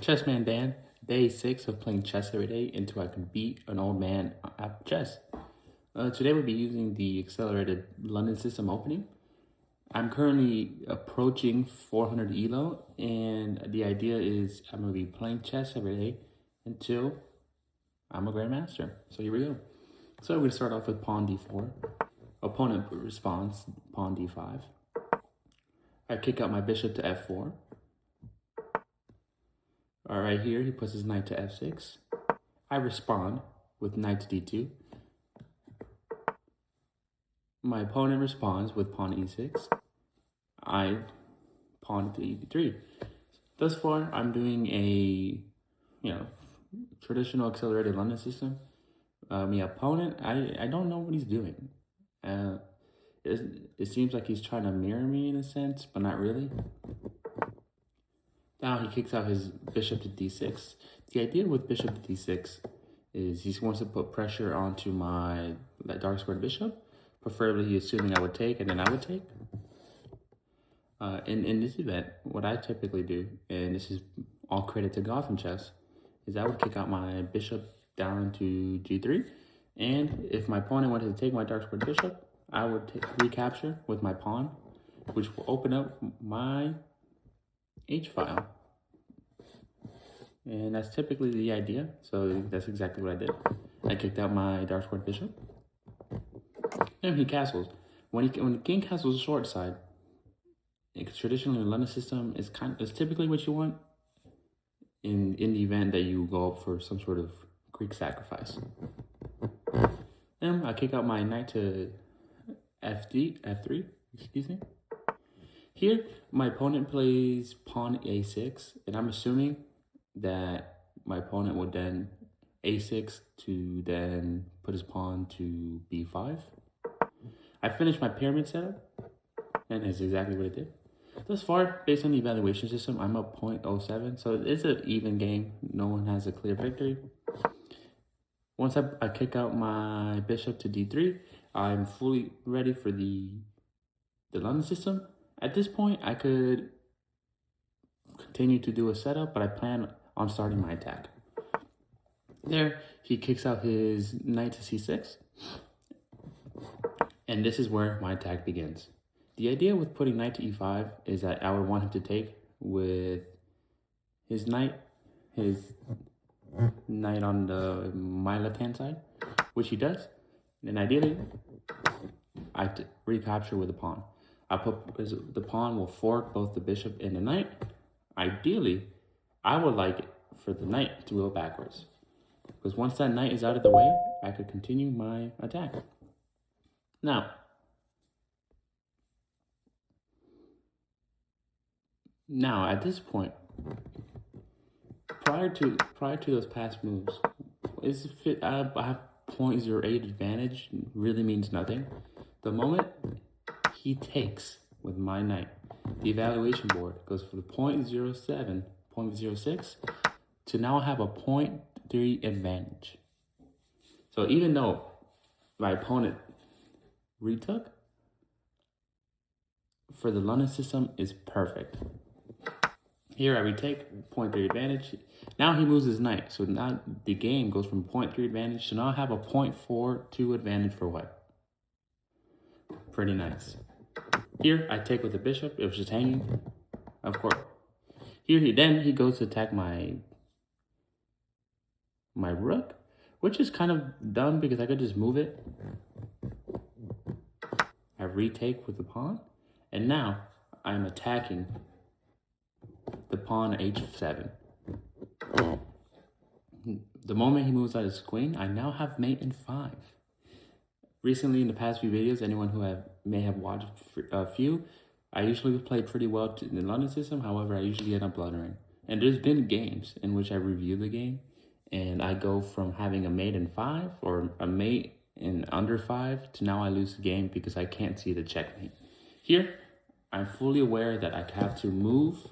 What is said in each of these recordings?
Chessman Dan, day 6 of playing chess every day until I can beat an old man at chess. Today we'll be using the accelerated London system opening. I'm currently approaching 400 ELO, and the idea is I'm going to be playing chess every day until I'm a grandmaster. So here we go. So we're going to start off with pawn d4. Opponent responds pawn d5. I kick out my bishop to f4. All right, here he puts his knight to f6. I respond with knight to d2. My opponent responds with pawn e6. I pawn to e3. Thus far, I'm doing a traditional accelerated London system. My opponent, I don't know what he's doing. It seems like he's trying to mirror me in a sense, but not really. Now he kicks out his bishop to d6. The idea with bishop to d6 is he wants to put pressure onto my dark squared bishop. Preferably he's assuming I would take and then I would take. In this event, what I typically do, and this is all credit to Gotham Chess, is I would kick out my bishop down to g3. And if my opponent wanted to take my dark squared bishop, I would recapture with my pawn, which will open up my h-file. And that's typically the idea. So that's exactly what I did. I kicked out my dark squared bishop. And he castles. When the king castles the short side, traditionally in the London system is typically what you want in the event that you go up for some sort of Greek sacrifice. Then I kick out my knight to f3, excuse me. Here, my opponent plays pawn a6, and I'm assuming that my opponent would then a6 to then put his pawn to b5. I finished my pyramid setup, and that's exactly what it did. Thus far, based on the evaluation system, I'm up 0.07, so it's an even game. No one has a clear victory. Once I kick out my bishop to d3, I'm fully ready for the London system. At this point, I could continue to do a setup, but I plan on starting my attack. There, he kicks out his knight to c6. And this is where my attack begins. The idea with putting knight to e5 is that I would want him to take with his knight on my left-hand side, which he does. And ideally, I recapture with the pawn. The pawn will fork both the bishop and the knight. Ideally, I would like it for the knight to go backwards, because once that knight is out of the way, I could continue my attack. Now at this point, prior to those past moves, I have 0.08 advantage. Really means nothing. The moment he takes with my knight, the evaluation board goes from 0.07, 0.06 to now have a 0.3 advantage. So even though my opponent retook, for the London system is perfect. Here I retake, 0.3 advantage. Now he moves his knight, so now the game goes from 0.3 advantage to now I have a 0.42 advantage for white. Pretty nice. Here I take with the bishop. It was just hanging, of course. Here he goes to attack my rook, which is kind of dumb because I could just move it. I retake with the pawn, and now I'm attacking the pawn h7. The moment he moves out his queen, I now have mate in 5. Recently, in the past few videos, anyone who may have watched a few, I usually play pretty well in the London system. However, I usually end up blundering. And there's been games in which I review the game, and I go from having a mate in 5 or a mate in under 5 to now I lose the game because I can't see the checkmate. Here, I'm fully aware that I have to move.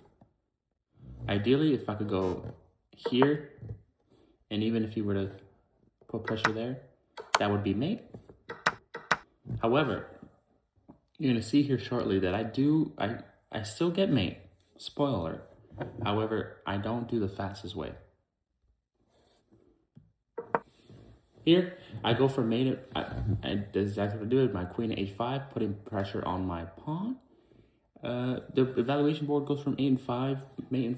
Ideally, if I could go here, and even if you were to put pressure there, that would be mate. However, you're going to see here shortly that I still get mate. Spoiler alert. However, I don't do the fastest way. Here, I go for mate. That's exactly what I do. My queen h5, putting pressure on my pawn. The evaluation board goes from mate and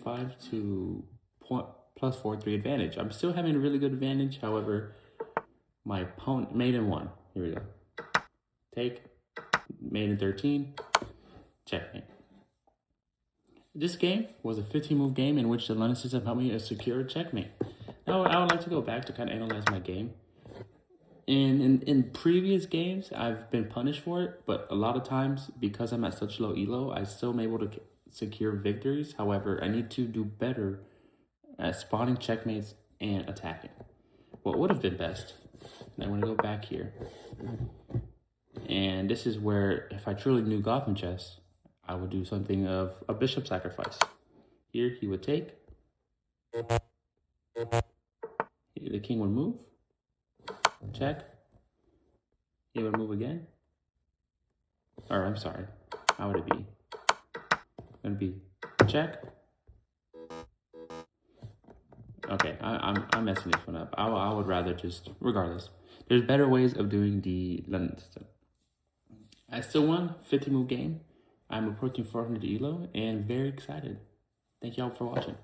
5 to plus 4-3 advantage. I'm still having a really good advantage. However, my opponent mate in 1. Here we go. Take mate in 13. Checkmate. This game was a 15-move game in which the London system helped me to secure a checkmate. Now, I would like to go back to kind of analyze my game. In previous games, I've been punished for it, but a lot of times, because I'm at such low elo, I still am able to secure victories. However, I need to do better at spotting checkmates and attacking. What would have been best? I want to go back here. And this is where, if I truly knew Gotham chess, I would do something of a bishop sacrifice. Here, he would take. The king would move. Check. He would move again. Or, I'm sorry. How would it be? It would be check. Okay, I'm messing this one up. I would rather just, regardless. There's better ways of doing the London system. I still won 50-move game. I'm approaching 400 elo and very excited. Thank y'all for watching.